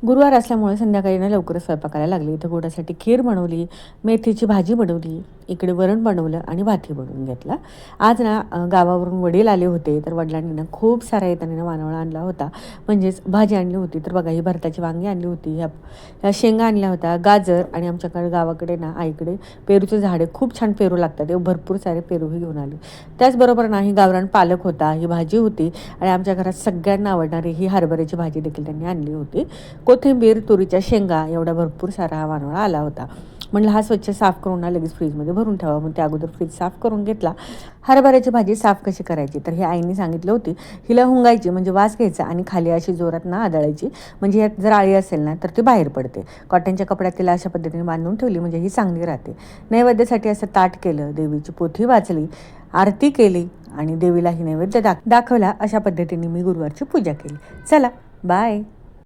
गुरुवार असल्यामुळे संध्याकाळी ना लवकरच स्वयंपाकाला लागली. इथं गोडासाठी खीर बनवली, मेथीची भाजी बनवली, इकडे वरण बनवलं आणि भातही बनवून घेतला. आज ना गावावरून वडील आले होते, तर वडिलांनी ना खूप सारा येताना ना वानवळा आणला होता, म्हणजेच भाजी आणली होती. तर बघा, ही भरताची वांगी आणली होती, ह्या शेंगा आणल्या होत्या, गाजर, आणि आमच्याकडे गावाकडे ना आईकडे पेरूचे झाडे खूप छान पेरू लागतात, ते भरपूर सारे पेरूही घेऊन आले. त्याचबरोबर ना ही गावरान पालक होता, ही भाजी होती, आणि आमच्या घरात सगळ्यांना आवडणारी ही हरभऱ्याची भाजी देखील त्यांनी आणली होती. कोथिंबीर, तुरीच्या शेंगा, एवढा भरपूर सारा हा वानवळा आला होता. म्हटलं हा स्वच्छ साफ करून ना लगेच फ्रीजमध्ये भरून ठेवा. मग त्या अगोदर फ्रीज साफ करून घेतला. हरभऱ्याची भाजी साफ कशी करायची, तर ही आईने सांगितलं होती. हिला हुंगायची म्हणजे वास घ्यायचा आणि खाली अशी जोरात ना आदळायची, म्हणजे यात जर आळी असेल ना तर ती बाहेर पडते. कॉटनच्या कपड्यात तिला अशा पद्धतीने बांधून ठेवली म्हणजे ही चांगली राहते. नैवेद्यासाठी असं ताट केलं, देवीची पोथी वाचली, आरती केली आणि देवीलाही नैवेद्य दाखवला. अशा पद्धतीने मी गुरुवारची पूजा केली. चला, बाय.